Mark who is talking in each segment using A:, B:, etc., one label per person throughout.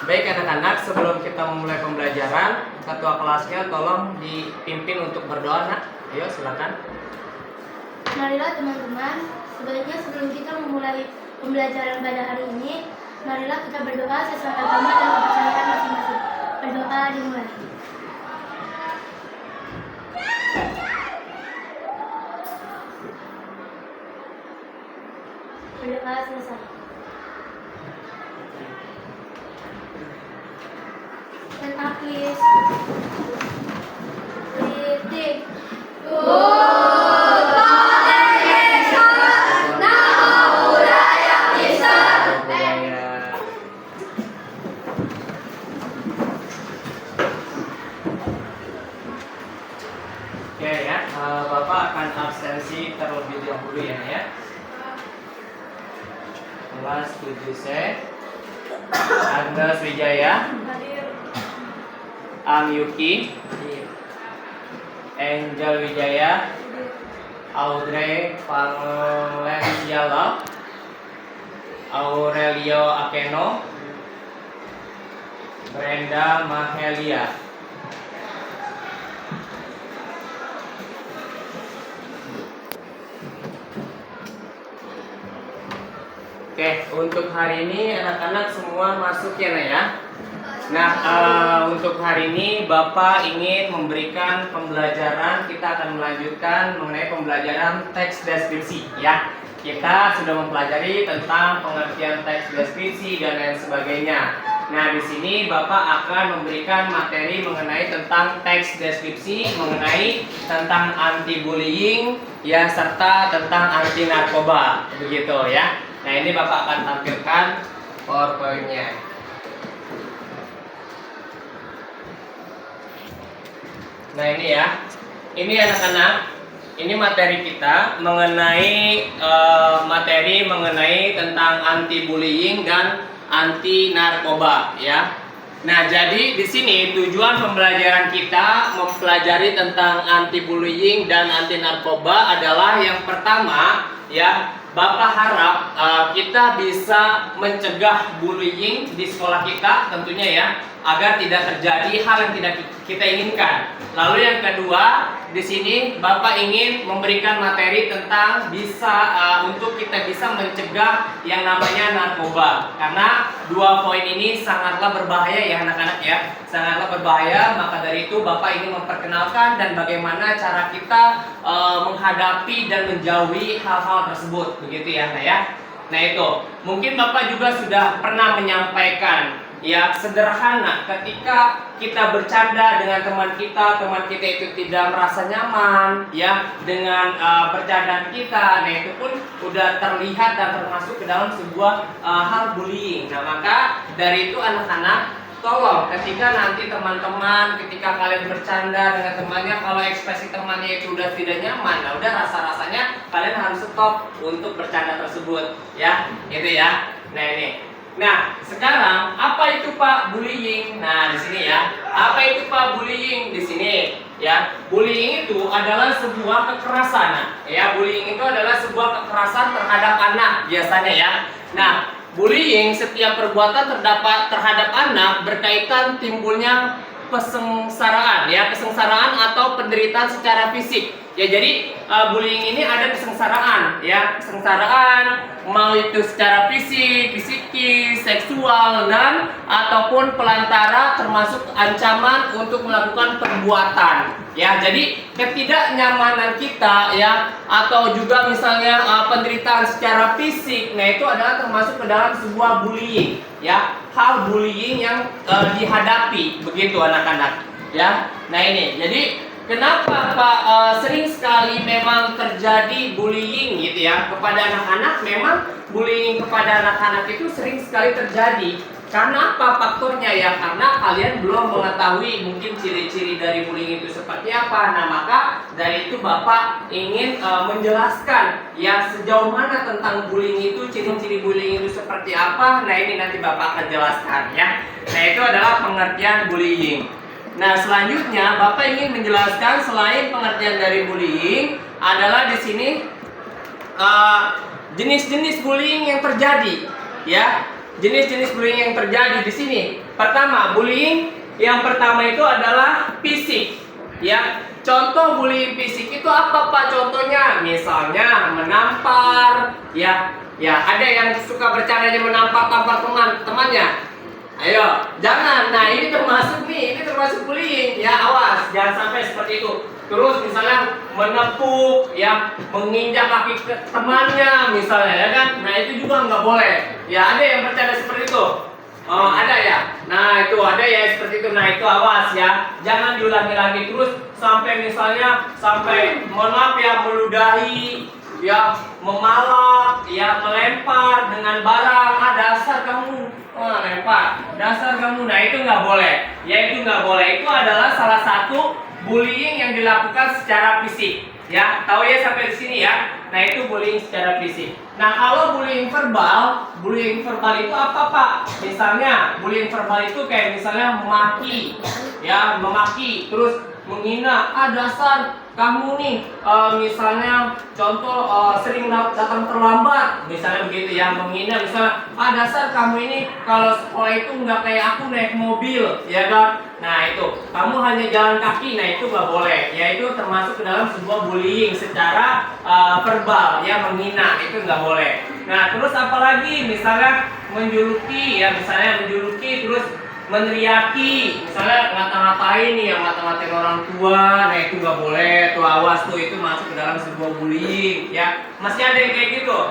A: Baik anak-anak, sebelum kita memulai pembelajaran, ketua kelasnya tolong dipimpin untuk berdoa, nak. Ayo silakan.
B: Marilah teman-teman, sebaiknya sebelum kita memulai pembelajaran pada hari ini, marilah kita berdoa sesuai agama dan kepercayaan masing-masing. Berdoa dimulai. Berdoa selesai. Dan akhir kritik.
A: Oke ya, Bapak akan absensi terlebih dahulu ya. Kelas 7C, Agnes Wijaya, Am Yuki, Angel Wijaya, Audrey Valenciala, Aurelio Akeno, Brenda Mahelia. Oke, untuk hari ini anak-anak semua masuk ya, Nak ya. Nah, untuk hari ini Bapak ingin memberikan pembelajaran. Kita akan melanjutkan mengenai pembelajaran teks deskripsi ya. Kita sudah mempelajari tentang pengertian teks deskripsi dan lain sebagainya. Nah, di sini Bapak akan memberikan materi mengenai tentang teks deskripsi, mengenai tentang anti bullying ya, serta tentang anti narkoba, begitu ya. Nah, ini Bapak akan tampilkan PowerPoint-nya. Nah, ini ya. Ini anak-anak, ini materi kita mengenai materi mengenai tentang anti bullying dan anti narkoba ya. Nah, jadi di sini tujuan pembelajaran kita mempelajari tentang anti bullying dan anti narkoba adalah yang pertama ya, Bapak harap kita bisa mencegah bullying di sekolah kita tentunya ya, agar tidak terjadi hal yang tidak kita inginkan. Lalu yang kedua, di sini Bapak ingin memberikan materi tentang untuk kita bisa mencegah yang namanya narkoba. Karena dua poin ini sangatlah berbahaya ya anak-anak ya, sangatlah berbahaya. Maka dari itu Bapak ingin memperkenalkan dan bagaimana cara kita menghadapi dan menjauhi hal-hal tersebut, begitu ya, Nah itu, mungkin Bapak juga sudah pernah menyampaikan ya, sederhana ketika kita bercanda dengan teman kita itu tidak merasa nyaman ya dengan bercandaan kita. Nah, itu pun udah terlihat dan termasuk ke dalam sebuah hal bullying. Nah, maka dari itu anak-anak, tolong ketika nanti teman-teman, ketika kalian bercanda dengan temannya, kalau ekspresi temannya itu udah tidak nyaman, nah udah rasa-rasanya kalian harus stop untuk bercanda tersebut ya, gitu ya. Nah ini. Nah, sekarang apa itu Pak bullying? Nah, di sini ya. Apa itu Pak bullying di sini? Ya, bullying itu adalah sebuah kekerasan. Ya, bullying itu adalah sebuah kekerasan terhadap anak biasanya ya. Nah, bullying setiap perbuatan terhadap anak berkaitan timbulnya kesengsaraan ya, kesengsaraan atau penderitaan secara fisik. Ya, jadi bullying ini ada kesengsaraan ya, kesengsaraan mau itu secara fisik, psikis, seksual dan ataupun pelantara, termasuk ancaman untuk melakukan perbuatan. Ya, jadi ketidaknyamanan kita ya, atau juga misalnya penderitaan secara fisik, nah itu adalah termasuk ke dalam sebuah bullying ya, hal bullying yang dihadapi, begitu anak-anak ya. Nah ini, jadi kenapa Pak sering sekali memang terjadi bullying gitu ya kepada anak-anak? Memang bullying kepada anak-anak itu sering sekali terjadi. Karena apa faktornya ya? Karena kalian belum mengetahui mungkin ciri-ciri dari bullying itu seperti apa. Nah, maka dari itu Bapak ingin menjelaskan ya sejauh mana tentang bullying itu, ciri-ciri bullying itu seperti apa. Nah, ini nanti Bapak akan jelaskan ya. Nah, itu adalah pengertian bullying. Nah, selanjutnya Bapak ingin menjelaskan selain pengertian dari bullying adalah di sini jenis-jenis bullying yang terjadi, ya. jenis-jenis bullying yang terjadi di sini. Pertama, bullying yang pertama itu adalah fisik. Ya, contoh bullying fisik itu apa Pak contohnya? Misalnya menampar, ya. Ya, ada yang suka bercandanya menampar-tampar temannya. Ayo, jangan. Nah, ini termasuk bullying. Ya, awas, jangan sampai seperti itu. Terus misalnya menepuk, ya, menginjak kaki temannya, misalnya, ya kan? Nah, itu juga nggak boleh. Ya, ada yang bercanda seperti itu. Oh, ada ya. Nah, itu ada ya seperti itu. Nah, itu awas ya. Jangan diulangi lagi terus sampai misalnya mohon maaf ya, meludahi, ya, memalak, ya, melempar dengan barang. Ah, dasar kamu. Lempar. Dasar kamu. Nah, itu nggak boleh. Ya, itu nggak boleh. Itu adalah salah satu bullying yang dilakukan secara fisik. Ya, tahu ya sampai di sini ya. Nah, itu bullying secara fisik. Nah, kalau bullying verbal itu apa Pak? Misalnya bullying verbal itu kayak misalnya memaki, ya, memaki, terus menghina, ah dasar kamu nih, misalnya contoh sering datang terlambat, misalnya begitu ya, menghina, misalnya, ah dasar kamu ini kalau sekolah itu nggak kayak aku naik mobil, ya kan? Nah itu, kamu hanya jalan kaki, nah itu nggak boleh, ya itu termasuk ke dalam sebuah bullying secara verbal, ya menghina, itu nggak boleh. Nah terus apalagi, misalnya menjuluki, ya misalnya menjuluki, terus meneriaki, misalnya ngata-ngatain nih, yang ngata-ngatain orang tua, nah itu nggak boleh, tuh awas tuh, itu masuk ke dalam sebuah bullying, ya. Masih ada yang kayak gitu,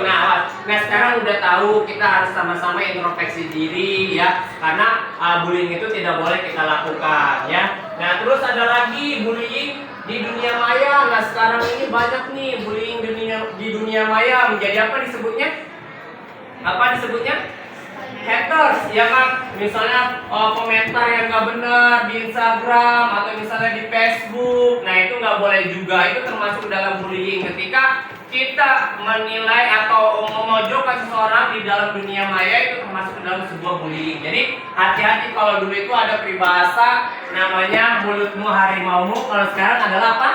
A: Nah, awas. Nah sekarang udah tahu, kita harus sama-sama introspeksi diri, ya, karena bullying itu tidak boleh kita lakukan, ya. Nah terus ada lagi bullying di dunia maya. Nah sekarang ini banyak nih bullying di dunia maya. Menjadi apa disebutnya? Haters, ya kan? Misalnya komentar yang nggak benar di Instagram atau misalnya di Facebook. Nah itu nggak boleh juga, itu termasuk dalam bullying. Ketika kita menilai atau memojokkan seseorang di dalam dunia maya, itu termasuk dalam sebuah bullying. Jadi hati-hati, kalau dulu itu ada peribahasa namanya mulutmu harimaumu, kalau sekarang adalah apa?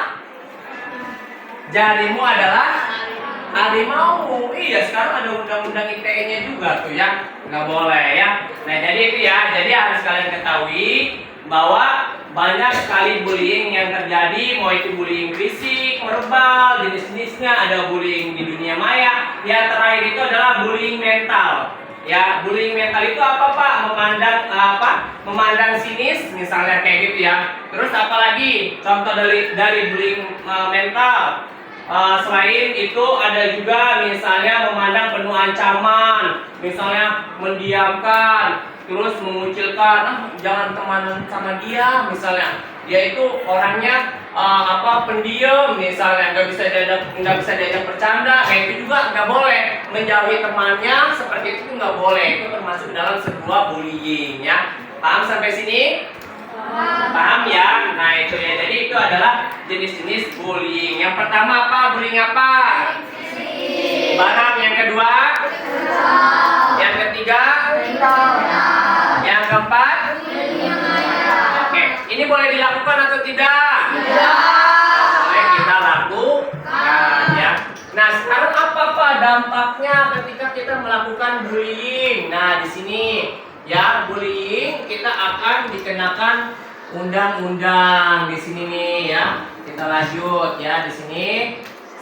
A: Jarimu adalah harimau. Iya, sekarang ada undang-undang ITE-nya juga tuh ya, nggak boleh ya. Nah jadi itu ya, jadi harus kalian ketahui bahwa banyak sekali bullying yang terjadi, mau itu bullying fisik, verbal, jenis-jenisnya, ada bullying di dunia maya. Yang terakhir itu adalah bullying mental. Ya, bullying mental itu apa Pak? Memandang sinis, misalnya kayak gitu ya. Terus apalagi contoh dari bullying mental? Selain itu ada juga misalnya memandang penuh ancaman, misalnya mendiamkan, terus mengucilkan, jangan temenan sama dia, misalnya dia itu orangnya pendiam, misalnya nggak bisa diajak bercanda, itu juga nggak boleh. Menjauhi temannya seperti itu nggak boleh, itu termasuk dalam sebuah bullying, ya. Paham sampai sini? Paham ya? Nah itu ya, jadi itu adalah jenis-jenis bullying. Yang pertama apa? Bullying apa? Barang. Yang kedua? Yang ketiga? Yang keempat? Oke, ini boleh dilakukan atau tidak? Boleh kita lakukan, ya. Nah sekarang apa Pak dampaknya ketika kita melakukan bullying? Nah di sini ya, bullying kita akan dikenakan undang-undang di sini nih ya. Kita lanjut ya, di sini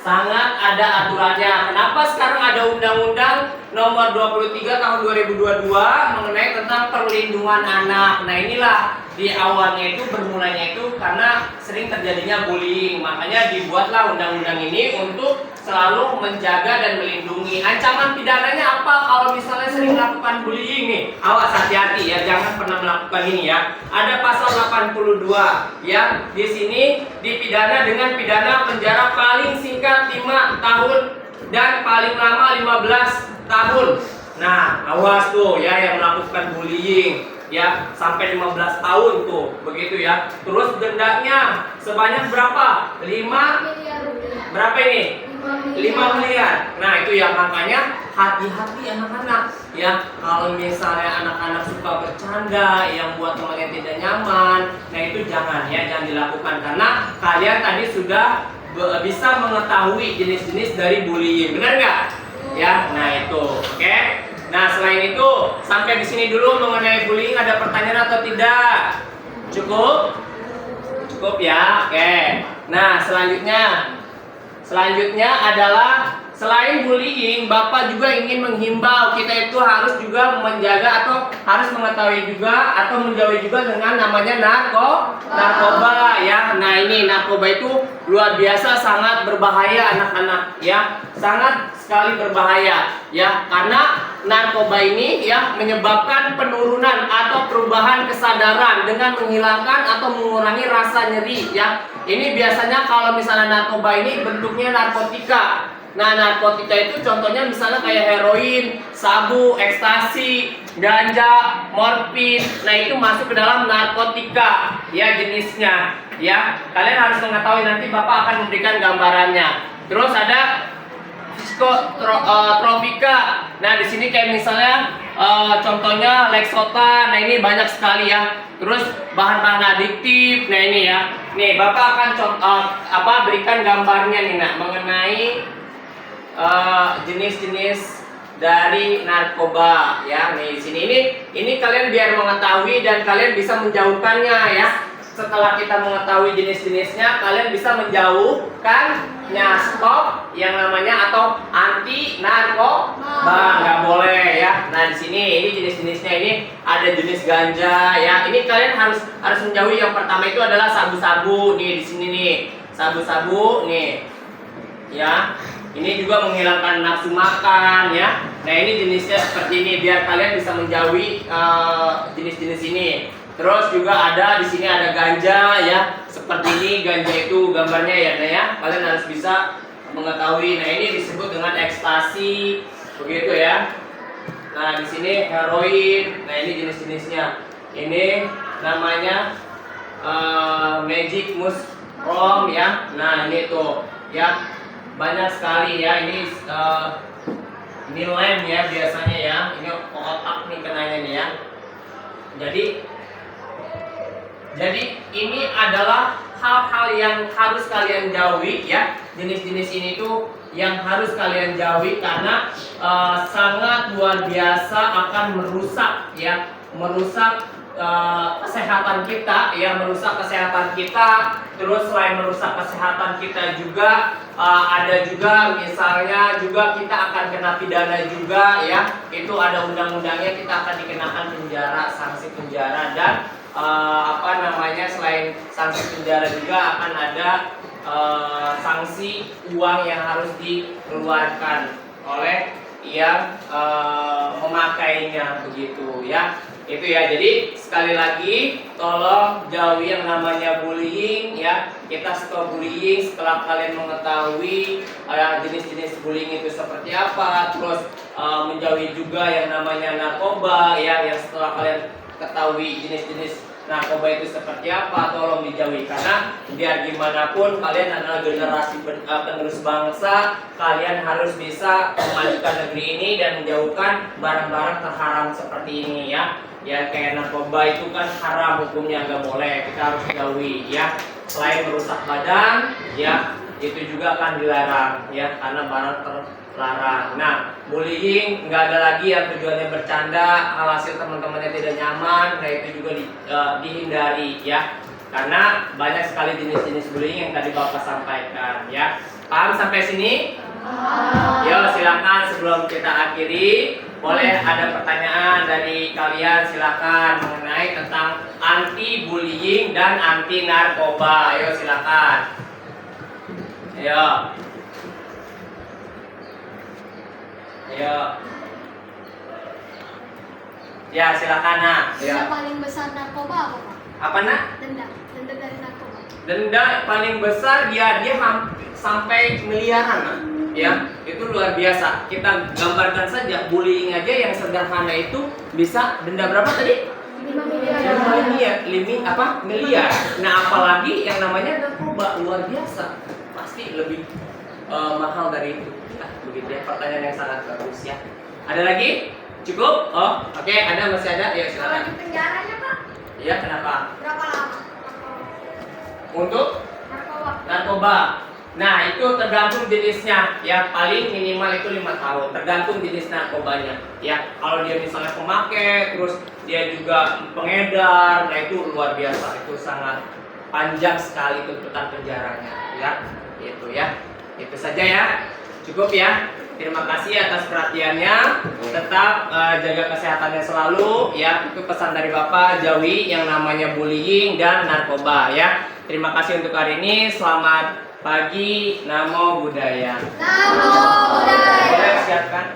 A: sangat ada aturannya. Kenapa sekarang ada undang-undang nomor 23 tahun 2022 mengenai tentang perlindungan anak. Nah, inilah di awalnya itu, bermulanya itu karena sering terjadinya bullying. Makanya dibuatlah undang-undang ini untuk selalu menjaga dan melindungi. Ancaman pidananya apa kalau misalnya sering melakukan bullying nih? Awas, hati-hati ya, jangan pernah melakukan ini ya. Ada pasal 82 ya. Di sini dipidana dengan pidana penjara paling singkat 5 tahun dan paling lama 15 tahun. Nah, awas tuh ya yang melakukan bullying ya, sampai 15 tahun tuh, begitu ya. Terus dendanya sebanyak berapa? 5 berapa ini? 5 miliar. Nah itu ya, makanya hati-hati anak-anak ya. Kalau misalnya anak-anak suka bercanda yang buat temannya tidak nyaman, nah itu jangan ya, jangan dilakukan. Karena kalian tadi sudah bisa mengetahui jenis-jenis dari bullying, benar nggak? ya. Nah itu, oke. Nah selain itu sampai di sini dulu mengenai bullying, ada pertanyaan atau tidak? Cukup? Cukup ya, oke. Nah selanjutnya adalah selain bullying, Bapak juga ingin menghimbau kita itu harus juga menjaga atau harus mengetahui juga atau menjauhi juga dengan namanya narkoba ya. Nah ini narkoba itu luar biasa sangat berbahaya anak-anak ya, sangat sekali berbahaya ya, karena narkoba ini ya menyebabkan penurunan atau perubahan kesadaran dengan menghilangkan atau mengurangi rasa nyeri ya. Ini biasanya kalau misalnya narkoba ini bentuknya narkotika. Nah, narkotika itu contohnya misalnya kayak heroin, sabu, ekstasi, ganja, morfin. Nah, itu masuk ke dalam narkotika ya jenisnya ya. Kalian harus mengetahui, nanti Bapak akan memberikan gambarannya. Terus ada psikotropika. Nah, di sini kayak misalnya contohnya Lexotan. Nah, ini banyak sekali ya. Terus bahan-bahan adiktif. Nah, ini ya. Nih, Bapak akan berikan gambarnya nih nak mengenai jenis-jenis dari narkoba ya. Nih di sini ini kalian biar mengetahui dan kalian bisa menjauhkannya ya. Setelah kita mengetahui jenis-jenisnya, kalian bisa menjauhkannya. Stop yang namanya atau anti narkoba, nggak boleh ya. Nah di sini ini jenis-jenisnya, ini ada jenis ganja ya. Ini kalian harus menjauhi. Yang pertama itu adalah sabu-sabu. Nih di sini nih sabu-sabu nih ya. Ini juga menghilangkan nafsu makan ya. Nah ini jenisnya seperti ini biar kalian bisa menjauhi jenis-jenis ini. Terus juga ada di sini ada ganja ya. Seperti ini ganja itu gambarnya ya, nah ya. Kalian harus bisa mengetahui. Nah ini disebut dengan ekstasi begitu ya. Nah di sini heroin. Nah ini jenis-jenisnya. Ini namanya magic mushroom ya. Nah ini tuh ya. Banyak sekali ya, ini lem ya biasanya ya, ini otak nih kenanya nih ya. Jadi ini adalah hal-hal yang harus kalian jauhi ya. Jenis-jenis ini tuh yang harus kalian jauhi karena sangat luar biasa akan merusak ya, merusak kesehatan kita ya, merusak kesehatan kita. Terus selain merusak kesehatan kita juga ada juga misalnya juga kita akan kena pidana juga ya. Itu ada undang-undangnya, kita akan dikenakan penjara, sanksi penjara, dan selain sanksi penjara juga akan ada sanksi uang yang harus dikeluarkan oleh yang memakainya begitu ya. Itu ya, jadi sekali lagi tolong jauhi yang namanya bullying ya. Kita stop bullying setelah kalian mengetahui jenis-jenis bullying itu seperti apa. Terus menjauhi juga yang namanya narkoba ya, yang setelah kalian ketahui jenis-jenis narkoba itu seperti apa, tolong dijauhi. Karena biar gimana pun kalian adalah generasi penerus bangsa, kalian harus bisa memajukan negeri ini dan menjauhkan barang-barang terharam seperti ini ya. Ya kayak narkoba itu kan haram hukumnya, nggak boleh, kita harus jauhi ya. Selain merusak badan ya, itu juga akan dilarang ya, karena barang terlarang. Nah bullying nggak ada lagi yang tujuannya bercanda, alhasil teman-temannya tidak nyaman. Nah itu juga dihindari ya, karena banyak sekali jenis-jenis bullying yang tadi Bapak sampaikan ya. Paham sampai sini? Yo silakan sebelum kita akhiri, boleh ada pertanyaan dari kalian, silakan mengenai tentang anti bullying dan anti narkoba. Ayo silakan. Ayo. Ya silakan nak.
B: Denda paling besar narkoba apa Pak?
A: Apa nak?
B: Denda dari narkoba.
A: Denda paling besar dia sampai miliaran nak. Ya, itu luar biasa. Kita gambarkan saja bullying aja yang sederhana itu bisa denda berapa tadi?
B: 5 miliar.
A: Miliar. Nah, apalagi yang namanya narkoba, luar biasa. Pasti lebih mahal dari itu. Nah, begitu ya, pertanyaan yang sangat bagus ya. Ada lagi? Cukup? Oh, oke, ada, masih ada? Ya,
B: Kalau
A: silakan.
B: di penjaranya Pak,
A: Iya, kenapa?
B: berapa lama?
A: Untuk
B: Narkoba.
A: narkoba Nah, itu tergantung jenisnya ya, paling minimal itu 5 tahun, tergantung jenis narkobanya ya. Kalau dia misalnya pemakai, terus dia juga pengedar, nah itu luar biasa, itu sangat panjang sekali tuntutan penjaranya ya. Itu ya. Itu saja ya. Cukup ya. Terima kasih atas perhatiannya. Tetap jaga kesehatannya selalu ya. Itu pesan dari Bapak jauhi yang namanya bullying dan narkoba ya. Terima kasih untuk hari ini. Selamat pagi, Namo Buddhaya.
B: Namo Buddhaya.
A: Boleh siapkan.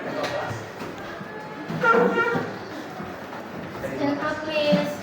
B: Stand up, please.